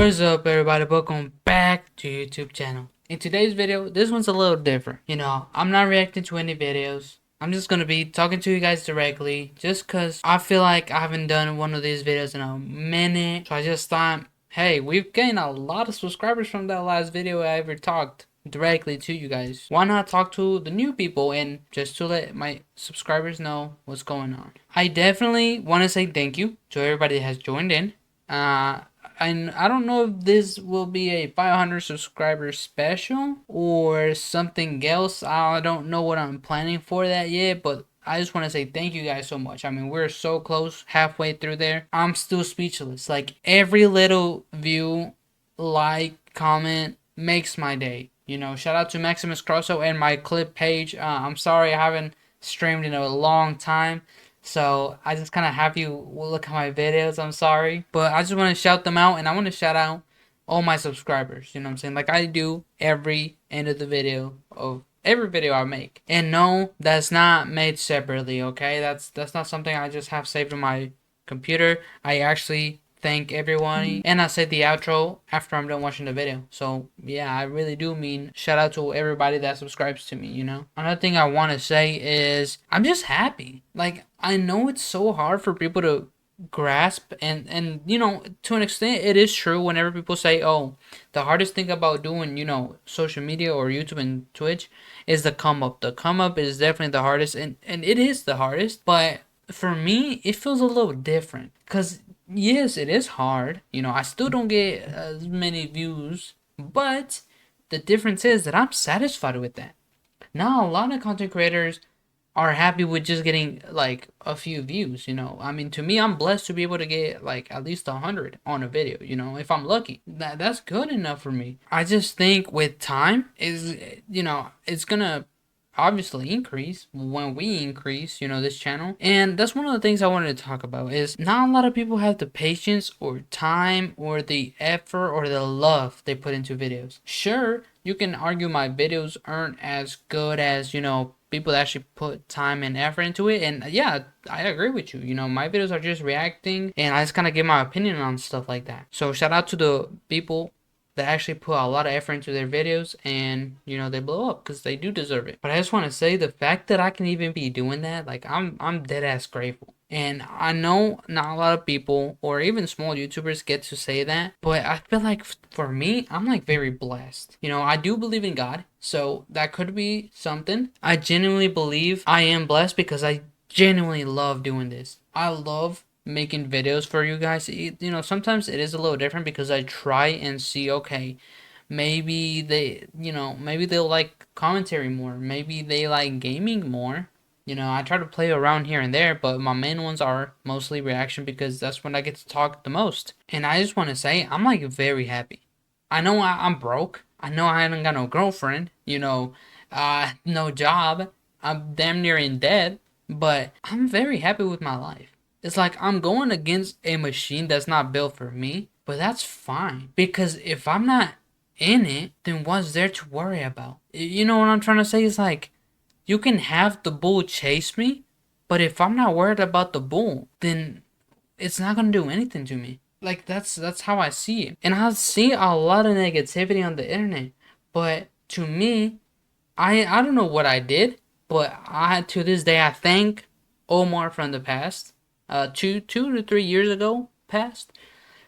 What is up, everybody? Welcome back to YouTube channel. In today's video, this one's a little different. I'm not reacting to any videos. I'm just gonna be talking to you guys directly, just cause I feel like I haven't done one of these videos in a minute. So I just thought, hey, we've gained a lot of subscribers from that last video I ever talked directly to you guys. Why not talk to the new people and just to let my subscribers know what's going on? I definitely want to say thank you to everybody that has joined in. And I don't know if this will be a 500 subscriber special or something else. I don't know what I'm planning for that yet, but I just want to say thank you guys so much. I mean, we're so close, halfway through there. I'm still speechless. Like, every little view, like, comment makes my day. Shout out to Maximus Crosso and my clip page. I'm sorry I haven't streamed in a long time. So I just kind of have you look at my videos. I'm sorry, but I just want to shout them out, and I want to shout out all my subscribers. You know what I'm saying? Like I do every end of the video of every video I make. And no, that's not made separately. Okay, that's not something I just have saved on my computer. I actually thank everyone, and I say the outro after I'm done watching the video. So yeah, I really do mean shout out to everybody that subscribes to me. Another thing I want to say is I'm just happy. Like, I know it's so hard for people to grasp, and to an extent it is true whenever people say, oh, the hardest thing about doing social media or YouTube and Twitch is the come up is definitely the hardest, and it is the hardest. But for me, it feels a little different, because yes, it is hard. I still don't get as many views, but the difference is that I'm satisfied with that. Now, a lot of content creators are happy with just getting like a few views. I mean, to me, I'm blessed to be able to get like at least 100 on a video. If I'm lucky, that's good enough for me. I just think with time is, it's gonna obviously increase when we increase this channel. And that's one of the things I wanted to talk about, is not a lot of people have the patience or time or the effort or the love they put into videos. Sure, you can argue my videos aren't as good as people that actually put time and effort into it, and yeah, I agree with you. My videos are just reacting, and I just kind of give my opinion on stuff like that. So shout out to the people that actually put a lot of effort into their videos, and they blow up, because they do deserve it. But I just want to say, the fact that I can even be doing that, like, I'm dead ass grateful. And I know not a lot of people or even small YouTubers get to say that, but I feel like for me, I'm like very blessed. I do believe in God, so that could be something. I genuinely believe I am blessed because I genuinely love doing this. I love making videos for you guys. Sometimes it is a little different because I try and see, okay, maybe maybe they'll like commentary more, maybe they like gaming more. I try to play around here and there, but my main ones are mostly reaction, because that's when I get to talk the most. And I just want to say, I'm like very happy. I know I'm broke. I know I haven't got no girlfriend, no job. I'm damn near in debt, but I'm very happy with my life. It's like I'm going against a machine that's not built for me, but that's fine. Because if I'm not in it, then what's there to worry about? You know what I'm trying to say? It's like, you can have the bull chase me, but if I'm not worried about the bull, then it's not gonna do anything to me. Like, that's how I see it. And I see a lot of negativity on the internet, but to me, I don't know what I did, but to this day I thank Omar from the past, 2 to 3 years ago past,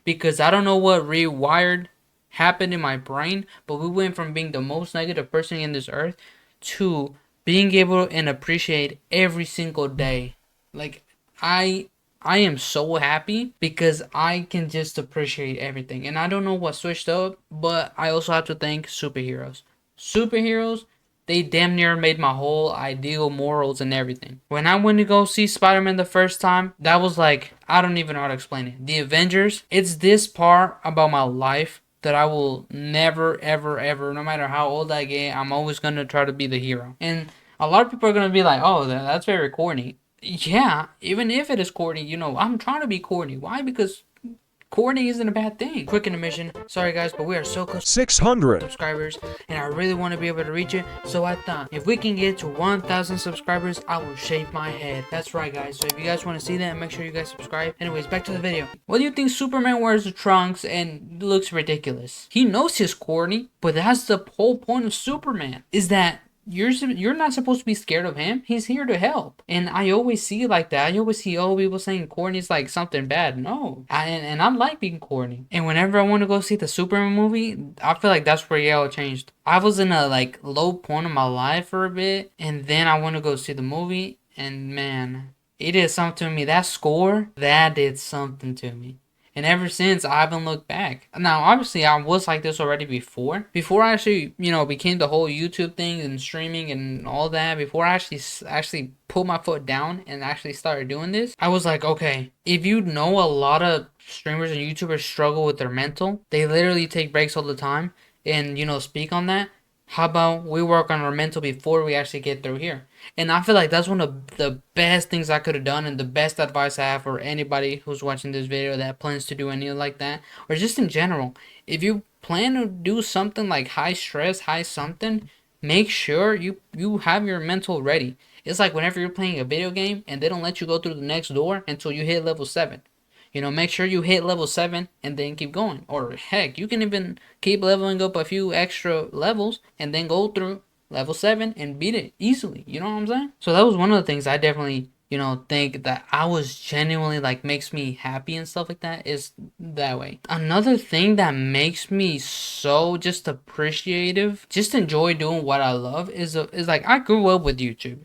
because I don't know what rewired happened in my brain, but we went from being the most negative person in this earth to being able and appreciate every single day. Like, I am so happy because I can just appreciate everything. And I don't know what switched up, but I also have to thank superheroes. Superheroes, they damn near made my whole ideal morals and everything. When I went to go see Spider-Man the first time, that was like, I don't even know how to explain it. The Avengers, it's this part about my life that I will never, ever, ever, no matter how old I get, I'm always going to try to be the hero. And a lot of people are going to be like, oh, that's very corny. Yeah, even if it is corny, I'm trying to be corny. Why? Because corny isn't a bad thing. Quick intermission. Sorry guys, but we are so close to 600 subscribers, and I really want to be able to reach it. So I thought if we can get to 1,000 subscribers, I will shave my head. That's right, guys. So if you guys want to see that, make sure you guys subscribe. Anyways, back to the video. What do you think Superman wears the trunks and looks ridiculous? He knows he's corny, but that's the whole point of Superman, is that you're not supposed to be scared of him. He's here to help. And I always see it like that. I always see people saying corny is like something bad. No. And I like being corny. And whenever I want to go see the Superman movie, I feel like that's where Yale changed. I was in a like low point of my life for a bit, and then I want to go see the movie, and man, it did something to me. That score, that did something to me. And ever since, I haven't looked back. Now, obviously, I was like this already before. Before I actually, became the whole YouTube thing and streaming and all that. Before I actually put my foot down and actually started doing this, I was like, okay, if you know a lot of streamers and YouTubers struggle with their mental, they literally take breaks all the time and, speak on that. How about we work on our mental before we actually get through here? And I feel like that's one of the best things I could have done, and the best advice I have for anybody who's watching this video that plans to do anything like that, or just in general. If you plan to do something like high stress, high something, make sure you have your mental ready. It's like whenever you're playing a video game and they don't let you go through the next door until you hit level 7. Make sure you hit level 7 and then keep going. Or heck, you can even keep leveling up a few extra levels and then go through level 7 and beat it easily. You know what I'm saying? So that was one of the things I definitely, think that I was genuinely like makes me happy and stuff like that, is that way. Another thing that makes me so just appreciative, just enjoy doing what I love is like I grew up with YouTube.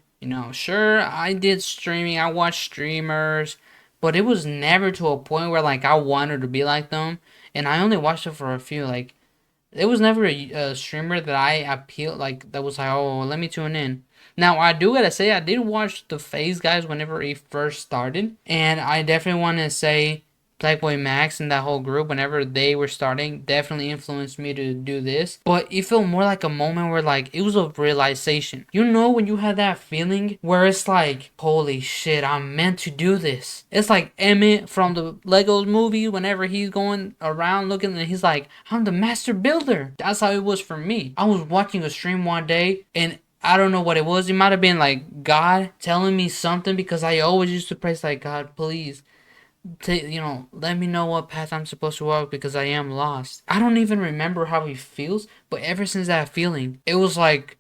Sure, I did streaming, I watched streamers, but it was never to a point where like I wanted to be like them, and I only watched it for a few. Like, it was never a streamer that I appealed like that was like, oh, let me tune in. Now I do gotta say I did watch the FaZe guys whenever he first started, and I definitely want to say Blackboy Max and that whole group, whenever they were starting, definitely influenced me to do this. But it felt more like a moment where like it was a realization. When you have that feeling where it's like, holy shit, I'm meant to do this. It's like Emmett from the Legos movie, whenever he's going around looking and he's like, I'm the master builder. That's how it was for me. I was watching a stream one day, and I don't know what it was. It might have been like God telling me something, because I always used to pray like, God, please, let me know what path I'm supposed to walk, because I am lost. I don't even remember how he feels, but ever since that feeling, it was like,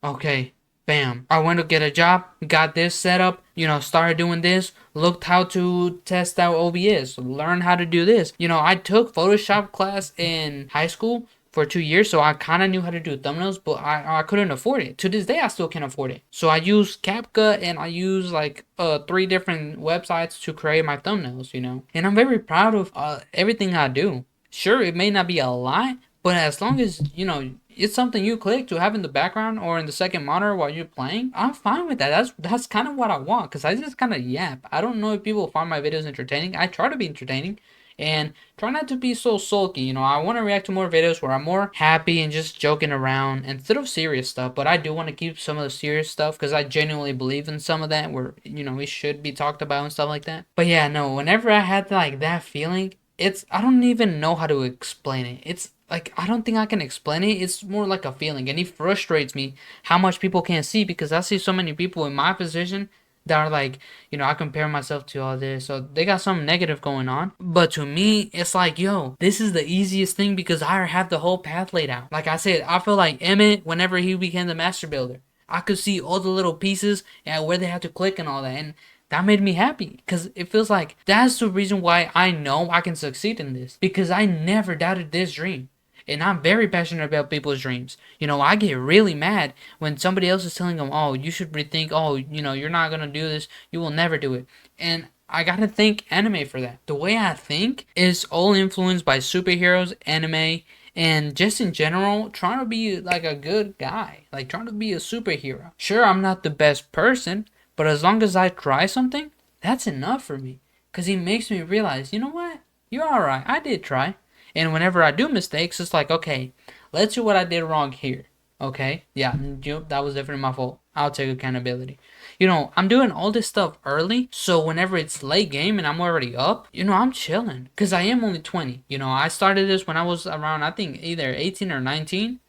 okay, bam. I went to get a job, got this set up, started doing this, looked how to test out OBS, learned how to do this. I took Photoshop class in high school for 2 years, so I kind of knew how to do thumbnails, but I couldn't afford it. To this day, I still can't afford it. So I use CapCut, and I use like 3 different websites to create my thumbnails, And I'm very proud of everything I do. Sure, it may not be a lot, but as long as, it's something you click to have in the background or in the second monitor while you're playing, I'm fine with that. That's kind of what I want, because I just kind of yap. I don't know if people find my videos entertaining. I try to be entertaining, and try not to be so sulky. I want to react to more videos where I'm more happy and just joking around instead of serious stuff. But I do want to keep some of the serious stuff, because I genuinely believe in some of that where, it should be talked about and stuff like that. But yeah, no, whenever I had like that feeling, I don't even know how to explain it. It's like, I don't think I can explain it. It's more like a feeling, and it frustrates me how much people can't see, because I see so many people in my position that are like, I compare myself to all this, so they got something negative going on. But to me, it's like, yo, this is the easiest thing, because I have the whole path laid out. Like I said, I feel like Emmett, whenever he became the master builder, I could see all the little pieces and where they had to click and all that, and that made me happy, because it feels like that's the reason why I know I can succeed in this, because I never doubted this dream. And I'm very passionate about people's dreams. I get really mad when somebody else is telling them, oh, you should rethink, oh, you're not going to do this, you will never do it. And I got to thank anime for that. The way I think is all influenced by superheroes, anime, and just in general, trying to be like a good guy, like trying to be a superhero. Sure, I'm not the best person, but as long as I try something, that's enough for me. Because it makes me realize, you know what? You're alright, I did try. And whenever I do mistakes, it's like, okay, let's see what I did wrong here. Okay, yeah, that was definitely my fault. I'll take accountability. I'm doing all this stuff early, so whenever it's late game and I'm already up, I'm chilling. Because I am only 20. I started this when I was around, I think, either 18 or 19.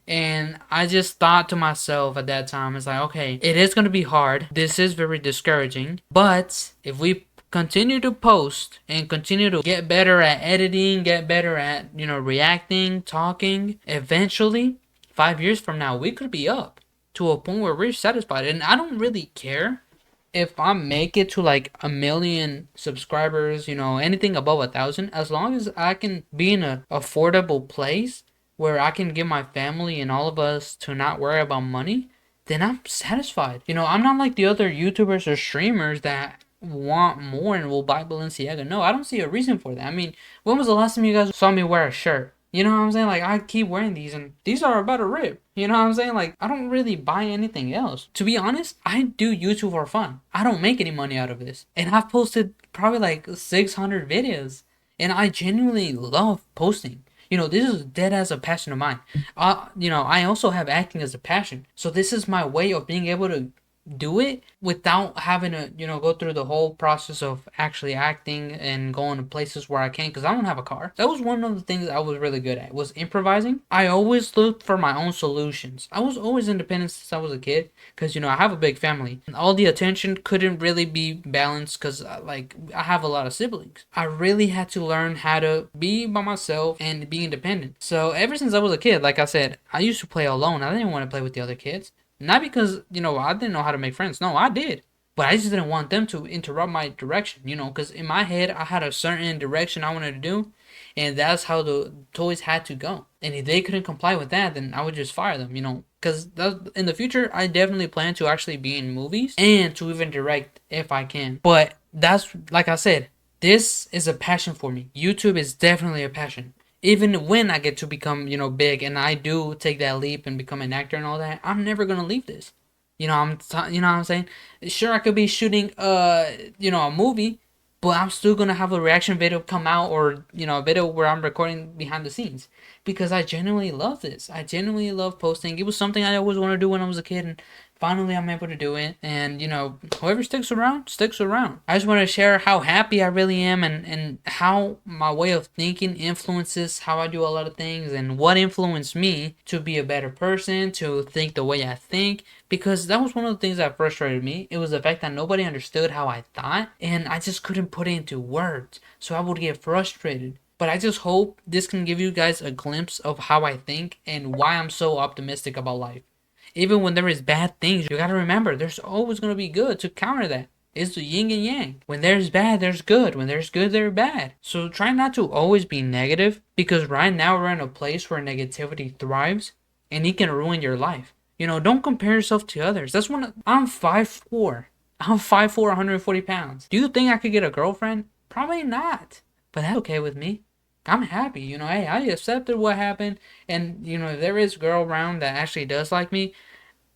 And I just thought to myself at that time, it's like, okay, it is going to be hard. This is very discouraging. But if we continue to post and continue to get better at editing, get better at, reacting, talking, eventually, 5 years from now, we could be up to a point where we're satisfied. And I don't really care if I make it to like 1 million subscribers, anything above 1,000, as long as I can be in a affordable place where I can give my family and all of us to not worry about money, then I'm satisfied. I'm not like the other YouTubers or streamers that want more and will buy Balenciaga. No, I don't see a reason for that. I mean, when was the last time you guys saw me wear a shirt? You know what I'm saying? Like, I keep wearing these and these are about to rip. You know what I'm saying? Like, I don't really buy anything else. To be honest, I do YouTube for fun. I don't make any money out of this. And I've posted probably like 600 videos. And I genuinely love posting. This is dead as a passion of mine. I also have acting as a passion. So this is my way of being able to do it without having to, go through the whole process of actually acting and going to places where I can, because I don't have a car. That was one of the things I was really good at, was improvising. I always looked for my own solutions. I was always independent since I was a kid, because, I have a big family. And all the attention couldn't really be balanced because, I have a lot of siblings. I really had to learn how to be by myself and be independent. So ever since I was a kid, like I said, I used to play alone. I didn't want to play with the other kids. Not because, I didn't know how to make friends. No, I did. But I just didn't want them to interrupt my direction, because in my head, I had a certain direction I wanted to do, and that's how the toys had to go. And if they couldn't comply with that, then I would just fire them, because in the future, I definitely plan to actually be in movies and to even direct if I can. But that's, like I said, this is a passion for me. YouTube is definitely a passion. Even when I get to become, big and I do take that leap and become an actor and all that, I'm never going to leave this. You know what I'm saying? Sure, I could be shooting, a movie, but I'm still going to have a reaction video come out, or, a video where I'm recording behind the scenes, because I genuinely love this. I genuinely love posting. It was something I always wanted to do when I was a kid, and finally I'm able to do it. And, whoever sticks around, sticks around. I just want to share how happy I really am, and how my way of thinking influences how I do a lot of things, and what influenced me to be a better person, to think the way I think. Because that was one of the things that frustrated me. It was the fact that nobody understood how I thought, and I just couldn't put it into words. So I would get frustrated. But I just hope this can give you guys a glimpse of how I think and why I'm so optimistic about life. Even when there is bad things, you gotta remember, there's always gonna be good to counter that. It's the yin and yang. When there's bad, there's good. When there's good, there's bad. So try not to always be negative, because right now we're in a place where negativity thrives, and it can ruin your life. Don't compare yourself to others. I'm 5'4". I'm 5'4", 140 pounds. Do you think I could get a girlfriend? Probably not. But that's okay with me. I'm happy. Hey, I accepted what happened. And, if there is a girl around that actually does like me,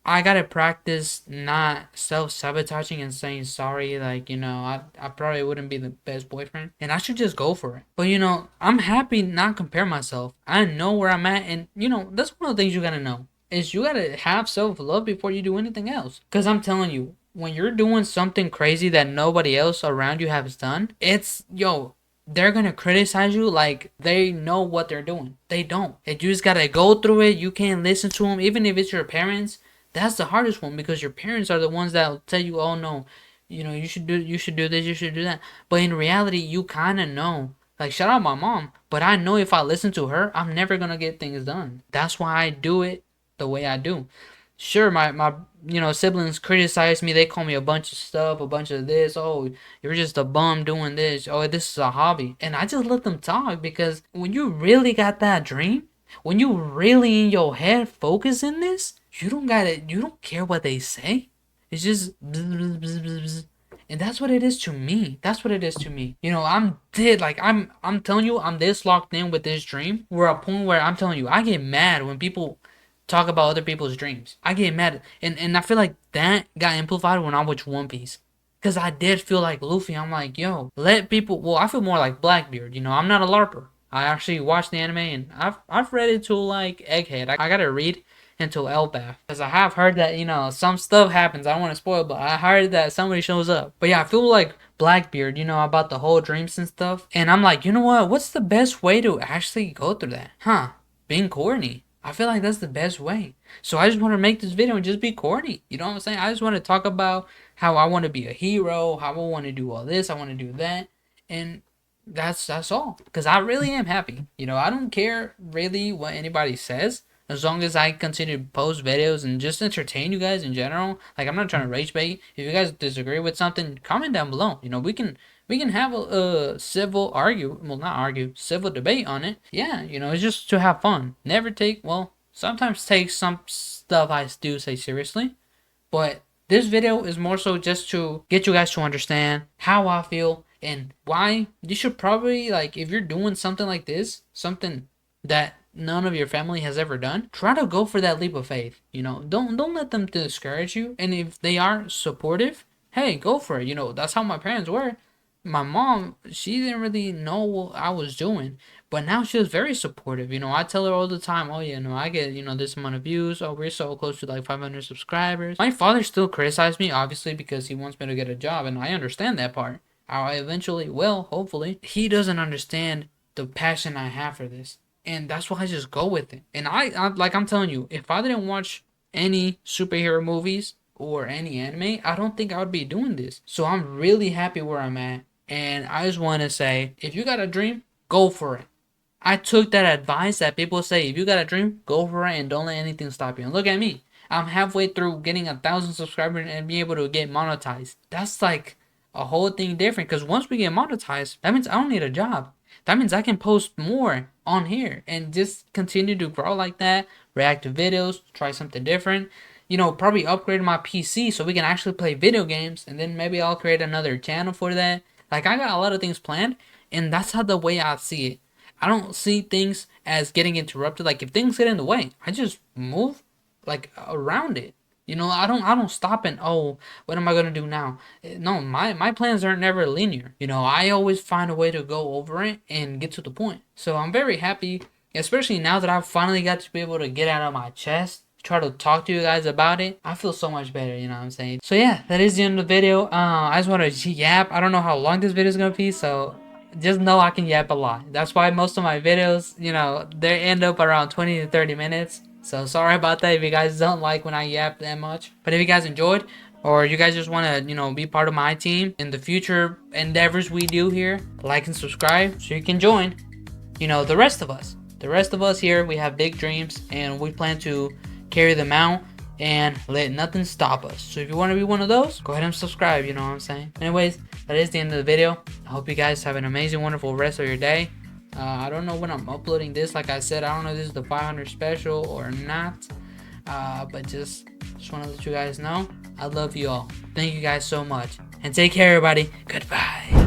I gotta practice not self-sabotaging and saying sorry. I probably wouldn't be the best boyfriend. And I should just go for it. But, I'm happy not compare myself. I know where I'm at. And, that's one of the things you gotta know. Is you gotta have self-love before you do anything else. Because I'm telling you, when you're doing something crazy that nobody else around you has done, they're gonna criticize you like they know what they're doing. They don't. And you just gotta go through it. You can't listen to them. Even if it's your parents, that's the hardest one, because your parents are the ones that'll tell you, oh no, you should do this, you should do that. But in reality, you kind of know. Like, shout out my mom, but I know if I listen to her, I'm never gonna get things done. That's why I do it the way I do. Sure, my siblings criticize me. They call me a bunch of stuff, a bunch of this. Oh, you're just a bum doing this. Oh, this is a hobby. And I just let them talk, because when you really got that dream, when you really in your head focus in this, you don't care what they say. It's just bzz, bzz, bzz, bzz, bzz. And that's what it is to me. That's what it is to me. I'm telling you, I'm this locked in with this dream. We're at a point where I'm telling you, I get mad when people talk about other people's dreams. I get mad. And I feel like that got amplified when I watched One Piece. Because I did feel like Luffy. I'm like, yo, let people... Well, I feel more like Blackbeard. I'm not a LARPer. I actually watched the anime, and I've read it to like Egghead. I gotta read into Elbaf. Because I have heard that, you know, some stuff happens. I don't want to spoil, but I heard that somebody shows up. But yeah, I feel like Blackbeard, you know, about the whole dreams and stuff. And I'm like, you know what? What's the best way to actually go through that? Being corny. I feel like that's the best way. So I just want to make this video and just be corny. You know what I'm saying? I just want to talk about how I want to be a hero, how I want to do all this, I want to do that. And that's all. Because I really am happy. You know, I don't care really what anybody says. As long as I continue to post videos and just entertain you guys in general. Like, I'm not trying to rage bait. If you guys disagree with something, comment down below. You know, we can have a civil civil debate on it. Yeah, you know, it's just to have fun. Never take, well, sometimes take some stuff I do say seriously. But this video is more so just to get you guys to understand how I feel and why you should probably, like, if you're doing something like this, something that none of your family has ever done, try to go for that leap of faith. You know, don't let them discourage you. And if they are supportive, hey, go for it. You know, that's how my parents were. My mom, she didn't really know what I was doing, but now she was very supportive. You know, I tell her all the time, oh yeah, no, I get, you know, this amount of views. Oh, we're so close to like 500 subscribers. My father still criticized me, obviously, because he wants me to get a job, and I understand that part. I eventually will, hopefully. He doesn't understand the passion I have for this. And that's why I just go with it. And I like I'm telling you, if I didn't watch any superhero movies or any anime, I don't think I would be doing this. So I'm really happy where I'm at. And I just want to say, if you got a dream, go for it. I took that advice that people say, if you got a dream, go for it and don't let anything stop you. And look at me. I'm halfway through getting 1,000 subscribers and being able to get monetized. That's like a whole thing different. Because once we get monetized, that means I don't need a job. That means I can post more on here and just continue to grow like that, react to videos, try something different. You know, probably upgrade my PC so we can actually play video games, and then maybe I'll create another channel for that. Like, I got a lot of things planned, and that's how the way I see it. I don't see things as getting interrupted. Like, if things get in the way, I just move like around it. You know, I don't stop and, oh, what am I gonna do now? No, my plans are never linear. You know, I always find a way to go over it and get to the point. So I'm very happy, especially now that I've finally got to be able to get out of my chest, try to talk to you guys about it. I feel so much better, you know what I'm saying? So yeah, that is the end of the video. I just want to yap. I don't know how long this video is gonna be, so just know I can yap a lot. That's why most of my videos, you know, they end up around 20 to 30 minutes. So sorry about that if you guys don't like when I yap that much. But if you guys enjoyed, or you guys just want to, you know, be part of my team in the future endeavors we do here, like and subscribe so you can join, you know, the rest of us. The rest of us here, we have big dreams and we plan to carry them out and let nothing stop us. So if you want to be one of those, go ahead and subscribe, you know what I'm saying? Anyways, that is the end of the video. I hope you guys have an amazing, wonderful rest of your day. I don't know when I'm uploading this. Like I said, I don't know if this is the 500 special or not. But just want to let you guys know, I love you all. Thank you guys so much. And take care, everybody. Goodbye.